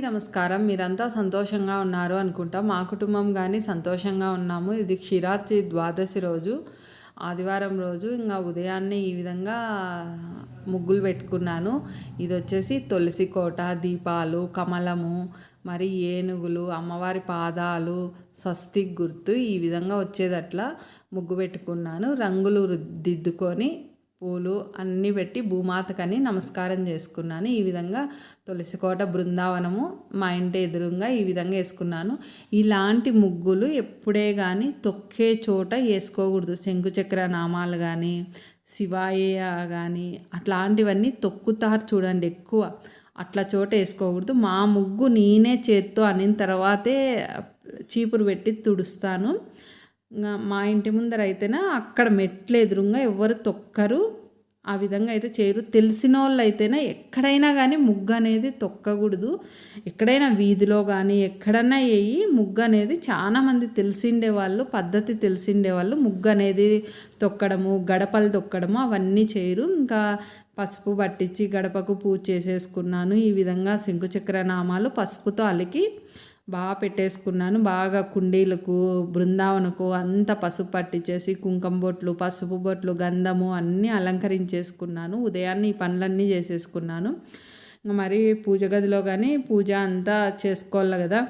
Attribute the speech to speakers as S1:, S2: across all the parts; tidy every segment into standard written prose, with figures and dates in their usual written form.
S1: నమస్కారం. మీరంతా సంతోషంగా ఉన్నారు అనుకుంటా. మా కుటుంబం కానీ సంతోషంగా ఉన్నాము. ఇది క్షీరాబ్ది ద్వాదశి రోజు, ఆదివారం రోజు. ఇంకా ఉదయాన్నే ఈ విధంగా ముగ్గులు పెట్టుకున్నాను. ఇది వచ్చేసి తులసి కోట, దీపాలు, కమలము, మరి ఏనుగులు, అమ్మవారి పాదాలు, స్వస్తిక్ గుర్తు ఈ విధంగా వచ్చేదట్లా ముగ్గు పెట్టుకున్నాను. రంగులు దిద్దుకొని పూలు అన్నీ పెట్టి భూమాతకని నమస్కారం చేసుకున్నాను. ఈ విధంగా తులసికోట బృందావనము మా ఇంటి ఎదురుగా ఈ విధంగా వేసుకున్నాను. ఇలాంటి ముగ్గులు ఎప్పుడే కానీ తొక్కే చోట వేసుకోకూడదు. శంకుచక్ర నామాలు కానీ, శివాయ కానీ అట్లాంటివన్నీ తొక్కుతారు చూడండి ఎక్కువ. అట్లా చోట వేసుకోకూడదు. మా ముగ్గు నేనే చేత్తో అనిన తర్వాతే చీపురు పెట్టి తుడుస్తాను. మా ఇంటి ముందర అయితేనే అక్కడ మెట్లు ఎదురుగా ఎవరు తొక్కరు, ఆ విధంగా అయితే చేయరు. తెలిసిన వాళ్ళు అయితేనే ఎక్కడైనా కానీ ముగ్గు అనేది తొక్కకూడదు. ఎక్కడైనా వీధిలో కానీ ఎక్కడన్నా వేయి ముగ్గు అనేది. చాలామంది తెలిసిండే వాళ్ళు, పద్ధతి తెలిసిండే వాళ్ళు ముగ్గు అనేది తొక్కడము, గడపలు తొక్కడము అవన్నీ చేయరు. ఇంకా పసుపు పట్టించి గడపకు పూజ చేసేసుకున్నాను. ఈ విధంగా శంకుచక్ర నామాలు పసుపుతో అలికి బాగా పెట్టేసుకున్నాను. బాగా కుండీలకు, బృందావనకు అంతా పసుపు పట్టించేసి కుంకుమ బొట్లు, పసుపు బొట్లు, గంధము అన్నీ అలంకరించేసుకున్నాను. ఉదయాన్నే ఈ పనులన్నీ చేసేసుకున్నాను. మరి పూజ గదిలో కానీ పూజ అంతా చేసుకోవాలి కదా.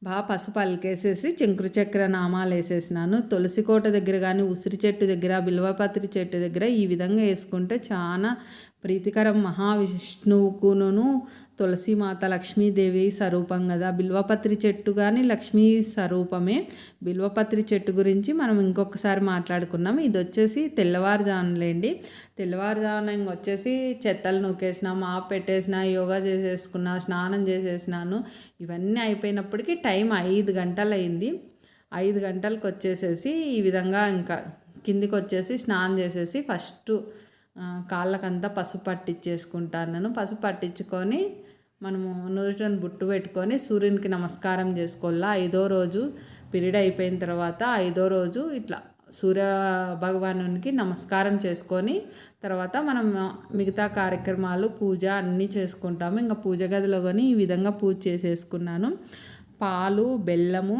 S1: బాగా పసుపు అలికేసేసి చక్ర నామాలు వేసేసినాను. తులసి కోట దగ్గర కానీ, ఉసిరి చెట్టు దగ్గర, బిల్వపత్రి చెట్టు దగ్గర ఈ విధంగా వేసుకుంటే చాలా ప్రీతికరం. మహావిష్ణువుకును తులసిమాత లక్ష్మీదేవి స్వరూపం కదా. బిల్వపత్రి చెట్టు కానీ లక్ష్మీ స్వరూపమే. బిల్వపత్రి చెట్టు గురించి మనం ఇంకొకసారి మాట్లాడుకున్నాం. ఇది వచ్చేసి తెల్లవారుజాములేండి. తెల్లవారుజామున ఇంకొచ్చేసి చెత్తలు నూకేసిన, మాప్ పెట్టేసిన, యోగా చేసేసుకున్నా, స్నానం చేసేసినాను. ఇవన్నీ అయిపోయినప్పటికీ టైం 5 గంటలు అయింది. 5 గంటలకు వచ్చేసేసి ఈ విధంగా ఇంకా కిందికి వచ్చేసి స్నానం చేసేసి ఫస్ట్ కాళ్ళకంతా పసుపు పట్టించేసుకుంటాను. పసుపు పట్టించుకొని మనము నుదుటను బుట్టు పెట్టుకొని సూర్యునికి నమస్కారం చేసుకోవాలా. 5వ రోజు పీరియడ్ అయిపోయిన తర్వాత 5వ రోజు ఇట్లా సూర్య భగవానునికి నమస్కారం చేసుకొని తర్వాత మనం మిగతా కార్యక్రమాలు పూజ అన్నీ చేసుకుంటాము. ఇంకా పూజ గదిలో కానీ ఈ విధంగా పూజ చేసేసుకున్నాను. పాలు, బెల్లము,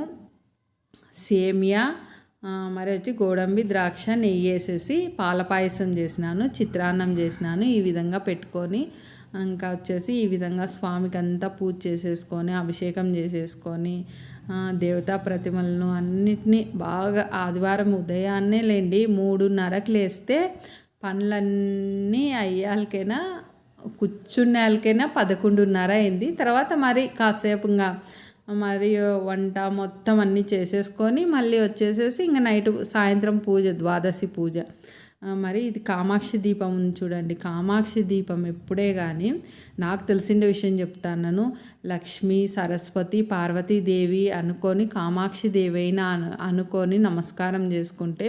S1: సేమియా, మరి వచ్చి గోడంబి, ద్రాక్ష, నెయ్యి వేసేసి పాల పాయసం చేసినాను, చిత్రాన్నం చేసినాను. ఈ విధంగా పెట్టుకొని ఇంకా వచ్చేసి ఈ విధంగా స్వామికి అంతా పూజ చేసేసుకొని అభిషేకం చేసేసుకొని దేవతా ప్రతిమలను అన్నిటినీ బాగా ఆదివారం ఉదయాన్నే లేండి 3:30కి లేస్తే పనులన్నీ అయ్యాలకైనా కూర్చునేళ్ళకైనా 11:30 అయింది. తర్వాత మరి కాసేపు ఇంకా మరియు వంట మొత్తం అన్నీ చేసేసుకొని మళ్ళీ వచ్చేసేసి ఇంకా సాయంత్రం పూజ, ద్వాదశి పూజ. మరి ఇది కామాక్షి దీపం ఉంది చూడండి. కామాక్షి దీపం ఎప్పుడే కానీ నాకు తెలిసిన విషయం చెప్తాను. లక్ష్మి, సరస్వతి, పార్వతీదేవి అనుకొని కామాక్షి దేవైనా అనుకొని నమస్కారం చేసుకుంటే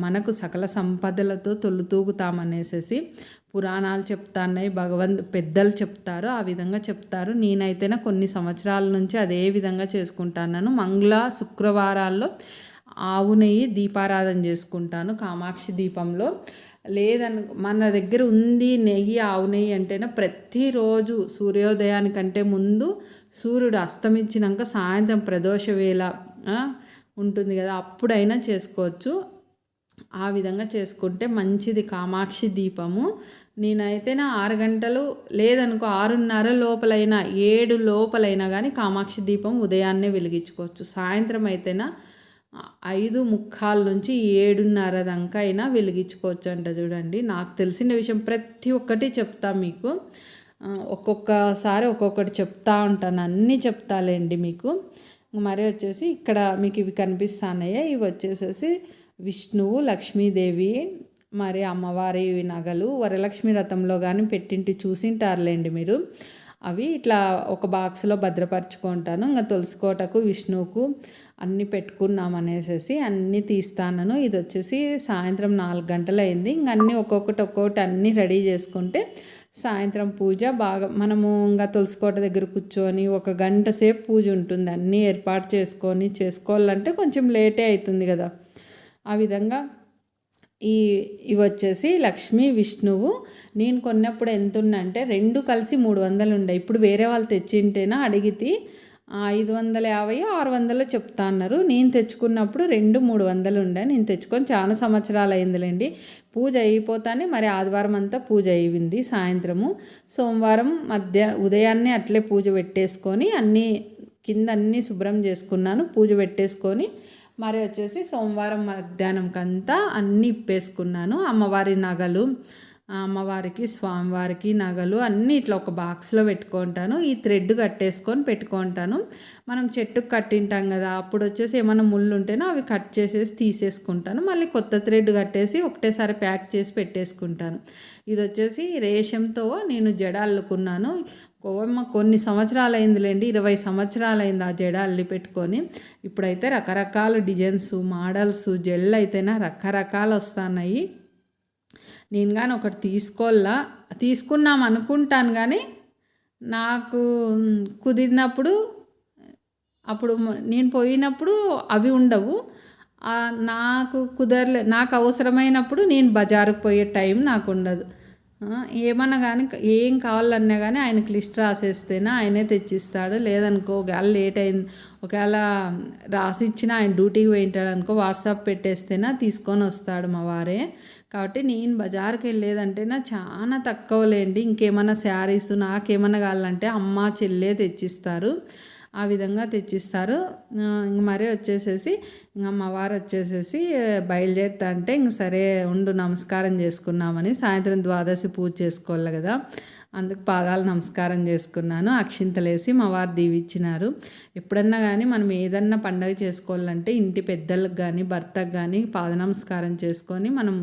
S1: మనకు సకల సంపదలతో తొలుతూగుతామనేసి పురాణాలు చెప్తాన్నాయి, పెద్దలు చెప్తారు. ఆ విధంగా చెప్తారు. నేనైతేనే కొన్ని సంవత్సరాల నుంచి అదే విధంగా చేసుకుంటాను. మంగళ శుక్రవారాల్లో ఆవు నెయ్యి దీపారాధన చేసుకుంటాను కామాక్షి దీపంలో. మన దగ్గర ఉంది నెయ్యి, ఆవు నెయ్యి అంటేనే ప్రతిరోజు సూర్యోదయానికంటే ముందు సూర్యుడు అస్తమించినాక సాయంత్రం ప్రదోష వేళ ఉంటుంది కదా, అప్పుడైనా చేసుకోవచ్చు. ఆ విధంగా చేసుకుంటే మంచిది కామాక్షి దీపము. నేనైతేనే 6 గంటలు లేదనుకో 6:30 లోపలైనా 7 లోపలైనా కానీ కామాక్షి దీపం ఉదయాన్నే వెలిగించుకోవచ్చు. సాయంత్రం అయితేనా 5:45 నుంచి 7:30 దాకా అయినా వెలిగించుకోవచ్చు అంట. చూడండి, నాకు తెలిసిన విషయం ప్రతి ఒక్కటి చెప్తా మీకు. ఒక్కొక్కసారి ఒక్కొక్కటి చెప్తా ఉంటాను, అన్నీ చెప్తాలేండి మీకు. మరి వచ్చేసి ఇక్కడ మీకు ఇవి కనిపిస్తున్నాయి. ఇవి వచ్చేసేసి విష్ణువు, లక్ష్మీదేవి, మరి అమ్మవారి నగలు వరలక్ష్మి రథంలో కానీ పెట్టింటి చూసింటారులేండి మీరు. అవి ఇట్లా ఒక బాక్స్లో భద్రపరచుకుంటాను. ఇంకా తులసికోటకు, విష్ణువుకు అన్నీ పెట్టుకున్నామనేసి అన్నీ తీస్తాను. ఇది వచ్చేసి సాయంత్రం 4 గంటలు అయింది. ఇంక అన్నీ ఒక్కొక్కటి అన్నీ రెడీ చేసుకుంటే సాయంత్రం పూజ బాగా మనము ఇంకా తులసికోట దగ్గర కూర్చొని 1 గంట సేపు పూజ ఉంటుంది. అన్నీ ఏర్పాటు చేసుకోవాలంటే కొంచెం లేటే అవుతుంది కదా. ఆ విధంగా ఈ ఇవి వచ్చేసి లక్ష్మి విష్ణువు. నేను కొన్నప్పుడు ఎంత ఉందంటే 2 కలిసి 300 ఉండే. ఇప్పుడు వేరే వాళ్ళు తెచ్చింటేనా అడిగితే 550 600 చెప్తా అన్నారు. నేను తెచ్చుకున్నప్పుడు 2 300 ఉండే. నేను తెచ్చుకొని చాలా సంవత్సరాలు అయిందిలేండి. పూజ అయిపోతానే మరి ఆదివారం అంతా పూజ అయ్యింది సాయంత్రము. సోమవారం ఉదయాన్నే అట్లే పూజ పెట్టేసుకొని కింద అన్నీ శుభ్రం చేసుకున్నాను. పూజ పెట్టేసుకొని మరి వచ్చేసి సోమవారం మధ్యాహ్నంకంతా అన్నీ ఇప్పేసుకున్నాను. అమ్మవారి నగలు, అమ్మవారికి స్వామివారికి నగలు అన్నీ ఇట్లా ఒక బాక్స్లో పెట్టుకుంటాను. ఈ థ్రెడ్ కట్టేసుకొని పెట్టుకుంటాను. మనం చెట్టుకు కట్టింటాం కదా, అప్పుడు వచ్చేసి ఏమైనా ముళ్ళు ఉంటేనో అవి కట్ చేసేసి తీసేసుకుంటాను. మళ్ళీ కొత్త థ్రెడ్ కట్టేసి ఒకటేసారి ప్యాక్ చేసి పెట్టేసుకుంటాను. ఇది వచ్చేసి రేషంతో నేను జడ అల్లుకున్నాను. కొన్ని సంవత్సరాలు అయిందిలేండి, 20 సంవత్సరాలు అయింది ఆ జడ అల్లి పెట్టుకొని. ఇప్పుడైతే రకరకాల డిజైన్స్ మోడల్స్ జెల్ అయితేనా రకరకాలు వస్తున్నాయి. నేను కానీ ఒకటి తీసుకున్నాం అనుకుంటాను, కానీ నాకు కుదిరినప్పుడు అప్పుడు నేను పోయినప్పుడు అవి ఉండవు. నాకు అవసరమైనప్పుడు నేను బజారుకు పోయే టైం నాకు ఉండదు. ఏమన్నా కానీ ఏం కావాలన్నా కానీ ఆయనకి లిస్ట్ రాసేస్తేనే ఆయనే తెచ్చిస్తాడు. లేదనుకో ఒకవేళ లేట్ అయింది, ఒకవేళ రాసి ఇచ్చిన ఆయన డ్యూటీకి పోయింటాడు అనుకో, వాట్సాప్ పెట్టేస్తేనే తీసుకొని వస్తాడు మా వారే. కాబట్టి నేను బజార్కి వెళ్ళేదంటేనా చాలా తక్కువలేండి. ఇంకేమన్నా శారీస్ నాకేమన్నా కావాలంటే అమ్మ చెల్లె తెచ్చిస్తారు, ఆ విధంగా తెచ్చిస్తారు. ఇంక మరీ వచ్చేసేసి ఇంక అమ్మవారు వచ్చేసేసి బయలుదేరుతా అంటే ఇంక సరే ఉండు నమస్కారం చేసుకున్నామని, సాయంత్రం ద్వాదశి పూజ చేసుకోవాలి కదా, అందుకు పాదాలు నమస్కారం చేసుకున్నాను. అక్షింతలేసి మా వారు దీవిచ్చినారు. ఎప్పుడన్నా కానీ మనం ఏదన్నా పండగ చేసుకోవాలంటే ఇంటి పెద్దలకు కానీ భర్తకు కానీ పాద నమస్కారం చేసుకొని మనం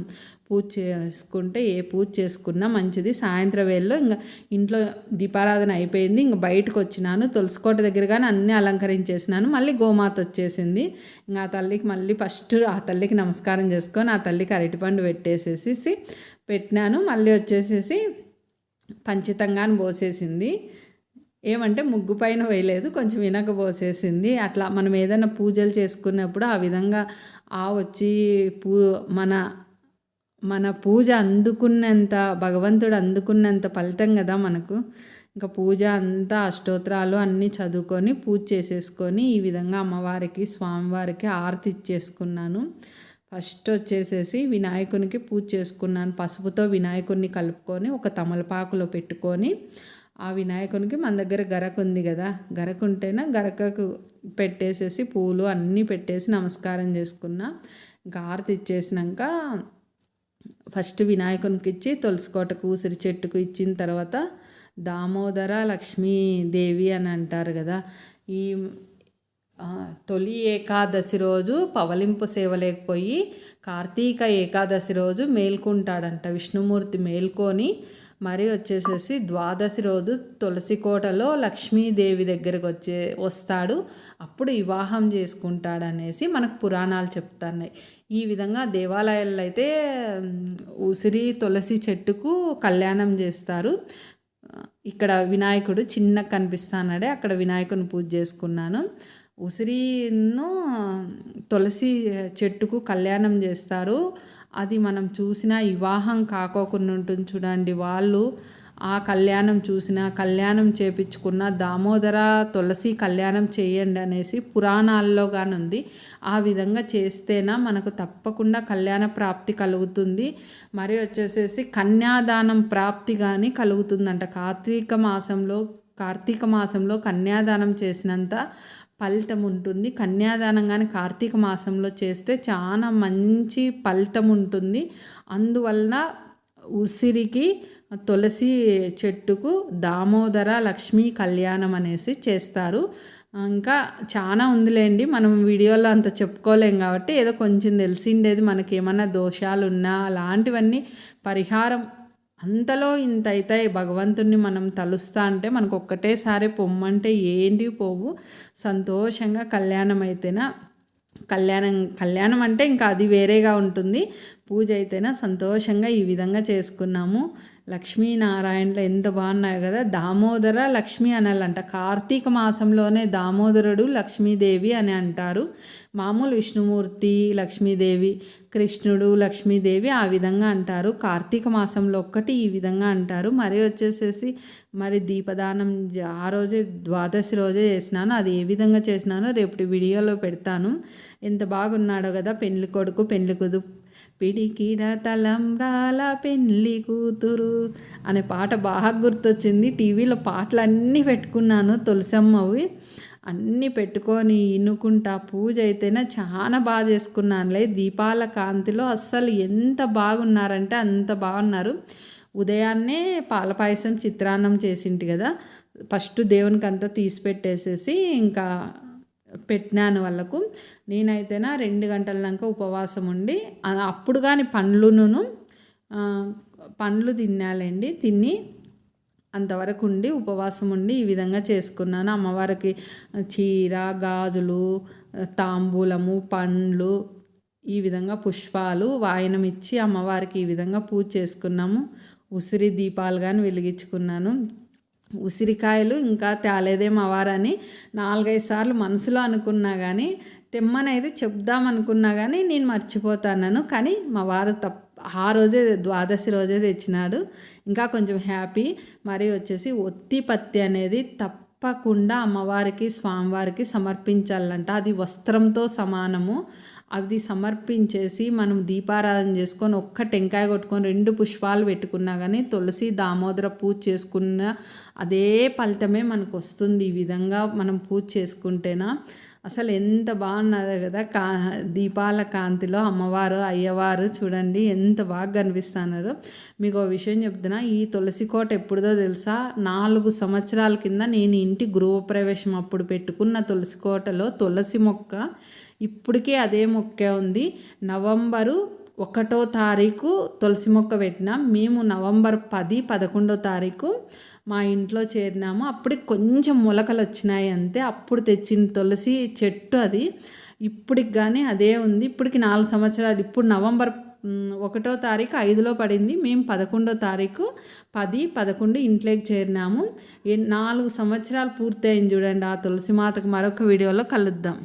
S1: పూజ చేసుకుంటే ఏ పూజ చేసుకున్నా మంచిది. సాయంత్రం వేళలో ఇంకా ఇంట్లో దీపారాధన అయిపోయింది. ఇంక బయటకు వచ్చినాను, తులసికోట దగ్గర కానీ అన్నీ అలంకరించేసినాను. మళ్ళీ గోమాత వచ్చేసింది. ఇంకా ఆ తల్లికి మళ్ళీ ఫస్ట్ ఆ తల్లికి నమస్కారం చేసుకొని ఆ తల్లికి అరటిపండు పెట్టినాను. మళ్ళీ వచ్చేసేసి పంచితంగాను పోసేసింది. ఏమంటే ముగ్గు పైన వేయలేదు, కొంచెం వెనక పోసేసింది. అట్లా మనం ఏదైనా పూజలు చేసుకున్నప్పుడు ఆ విధంగా వచ్చి మన పూజ అందుకున్నంత, భగవంతుడు అందుకున్నంత ఫలితం కదా మనకు. ఇంకా పూజ అంతా అష్టోత్తరాలు అన్నీ చదువుకొని పూజ చేసేసుకొని ఈ విధంగా అమ్మవారికి స్వామివారికి ఆరతి ఇచ్చేసుకున్నాను. ఫస్ట్ వచ్చేసేసి వినాయకునికి పూజ చేసుకున్నాను. పసుపుతో వినాయకుడిని కలుపుకొని ఒక తమలపాకులో పెట్టుకొని ఆ వినాయకునికి మన దగ్గర గరకు ఉంది కదా, గరకు ఉంటేనే గరకకు పెట్టేసేసి పూలు అన్నీ పెట్టేసి నమస్కారం చేసుకున్నా. ఇంకా ఆరతి ఇచ్చేసినాక ఫస్ట్ వినాయకునికి ఇచ్చి తులసికోటకు ఉసిరి చెట్టుకు ఇచ్చిన తర్వాత దామోదర లక్ష్మీదేవి అని అంటారు కదా, ఈ తొలి ఏకాదశి రోజు పవలింపు సేవ లేకపోయి కార్తీక ఏకాదశి రోజు మేల్కుంటాడంట విష్ణుమూర్తి. మేల్కొని మరి వచ్చేసేసి ద్వాదశి రోజు తులసికోటలో లక్ష్మీదేవి దగ్గరకు వస్తాడు. అప్పుడు వివాహం చేసుకుంటాడనేసి మనకు పురాణాలు చెప్తున్నాయి. ఈ విధంగా దేవాలయాల్లో అయితే ఉసిరి తులసి చెట్టుకు కళ్యాణం చేస్తారు. ఇక్కడ వినాయకుడు చిన్న కనిపిస్తున్నాడే, అక్కడ వినాయకుని పూజ చేసుకున్నాను. ఉసిరిను తులసి చెట్టుకు కళ్యాణం చేస్తారు. అది మనం చూసిన వివాహం కాకోకుండా ఉంటుంది చూడండి, వాళ్ళు ఆ కళ్యాణం కళ్యాణం చేపించుకున్న దామోదర తులసి కళ్యాణం చేయండి అనేసి పురాణాల్లో కానీ ఉంది. ఆ విధంగా చేస్తేనా మనకు తప్పకుండా కళ్యాణ ప్రాప్తి కలుగుతుంది. మరి వచ్చేసేసి కన్యాదానం ప్రాప్తి కానీ కలుగుతుందంట. కార్తీక మాసంలో కన్యాదానం చేసినంత ఫలితం ఉంటుంది. కన్యాదానం కానీ కార్తీక మాసంలో చేస్తే చాలా మంచి ఫలితం ఉంటుంది. అందువలన ఉసిరికి తులసి చెట్టుకు దామోదర లక్ష్మీ కళ్యాణం అనేసి చేస్తారు. ఇంకా చాలా ఉందిలేండి, మనం వీడియోలో అంత చెప్పుకోలేం కాబట్టి ఏదో కొంచెం తెలిసిండేది. మనకి ఏమన్నా దోషాలు ఉన్నా అలాంటివన్నీ పరిహారం అంతలో ఇంత అవుతాయి. భగవంతుణ్ణి మనం తలుస్తా అంటే మనకు ఒక్కటేసారి పొమ్మంటే ఏంటి పోవు. సంతోషంగా కళ్యాణం అయితేనా కళ్యాణం అంటే ఇంకా అది వేరేగా ఉంటుంది. పూజ అయితేనే సంతోషంగా ఈ విధంగా చేసుకున్నాము. లక్ష్మీనారాయణలు ఎంత బాగున్నాయో కదా. దామోదర లక్ష్మి అనాలంట. కార్తీక మాసంలోనే దామోదరుడు లక్ష్మీదేవి అని అంటారు. మామూలు విష్ణుమూర్తి లక్ష్మీదేవి, కృష్ణుడు లక్ష్మీదేవి ఆ విధంగా అంటారు. కార్తీక మాసంలో ఒక్కటి ఈ విధంగా అంటారు. మరి వచ్చేసేసి దీపదానం ఆ రోజే ద్వాదశి రోజే చేసినాను. అది ఏ విధంగా చేసినానో రేపటి వీడియోలో పెడతాను. ఎంత బాగున్నాడో కదా పెళ్లి కొడుకు పెళ్లి కూతురు. పిడికిడ తలంబ్రాల పెళ్లి కూతురు అనే పాట బాగా గుర్తొచ్చింది. టీవీలో పాటలన్నీ పెట్టుకున్నాను, తులసమ్మవి అన్నీ పెట్టుకొని ఇనుకుంటా. పూజ అయితేనే చాలా బాగా చేసుకున్నానులే. దీపాల కాంతిలో అస్సలు ఎంత బాగున్నారంటే అంత బాగున్నారు. ఉదయాన్నే పాల పాయసం చిత్రాన్నం చేసింటి కదా. ఫస్ట్ దేవునికి అంతా తీసి పెట్టేసేసి ఇంకా పెట్టినాను వాళ్ళకు. నేనైతేనా 2 గంటల దాకా ఉపవాసం ఉండి అప్పుడు కానీ పండ్లు తినాలండి. తిని అంతవరకు ఉండి ఉపవాసం ఉండి ఈ విధంగా చేసుకున్నాను. అమ్మవారికి చీర, గాజులు, తాంబూలము, పండ్లు, ఈ విధంగా పుష్పాలు వాయనం ఇచ్చి అమ్మవారికి ఈ విధంగా పూజ చేసుకున్నాము. ఉసిరి దీపాలు కానీ వెలిగించుకున్నాను. ఉసిరికాయలు ఇంకా తేలేదేమో అవ్వారని 4-5 సార్లు మనసులో అనుకున్నా కానీ తెమ్మనైతే చెప్దామనుకున్నా కానీ నేను మర్చిపోతాను. కానీ మా వారు ఆ రోజే ద్వాదశి రోజే తెచ్చినాడు. ఇంకా కొంచెం హ్యాపీ. మరి వచ్చేసి ఒత్తి పత్తి అనేది తప్పకుండా అమ్మవారికి స్వామివారికి సమర్పించాలంట. అది వస్త్రంతో సమానము. అది సమర్పించేసి మనం దీపారాధన చేసుకొని ఒక్క టెంకాయ కొట్టుకొని 2 పుష్పాలు పెట్టుకున్నా కానీ తులసి దామోదర పూజ చేసుకున్న అదే ఫలితమే మనకు వస్తుంది. ఈ విధంగా మనం పూజ చేసుకుంటేనా అసలు ఎంత బాగున్నది కదా. దీపాల కాంతిలో అమ్మవారు అయ్యవారు చూడండి ఎంత బాగా కనిపిస్తున్నారు. మీకు ఒక విషయం చెప్తున్నా. ఈ తులసి కోట ఎప్పుడుదో తెలుసా? 4 సంవత్సరాల కింద నేను ఇంటి గృహప్రవేశం అప్పుడు పెట్టుకున్న తులసి కోటలో తులసి మొక్క ఇప్పటికే అదే మొక్కే ఉంది. నవంబరు 1వ తారీఖు తులసి మొక్క పెట్టినాం. మేము నవంబర్ 10, 11వ తారీఖు మా ఇంట్లో చేరినాము. అప్పటికి కొంచెం మొలకలు వచ్చినాయి అంతే. అప్పుడు తెచ్చిన తులసి చెట్టు అది. ఇప్పటికి కానీ అదే ఉంది. ఇప్పటికి 4 సంవత్సరాలు. ఇప్పుడు నవంబర్ 1వ తారీఖు 5లో పడింది. మేము 11వ తారీఖు 10, 11 ఇంట్లోకి చేరినాము. 4 సంవత్సరాలు పూర్తయింది చూడండి ఆ తులసి మాతకు. మరొక వీడియోలో కలుద్దాం.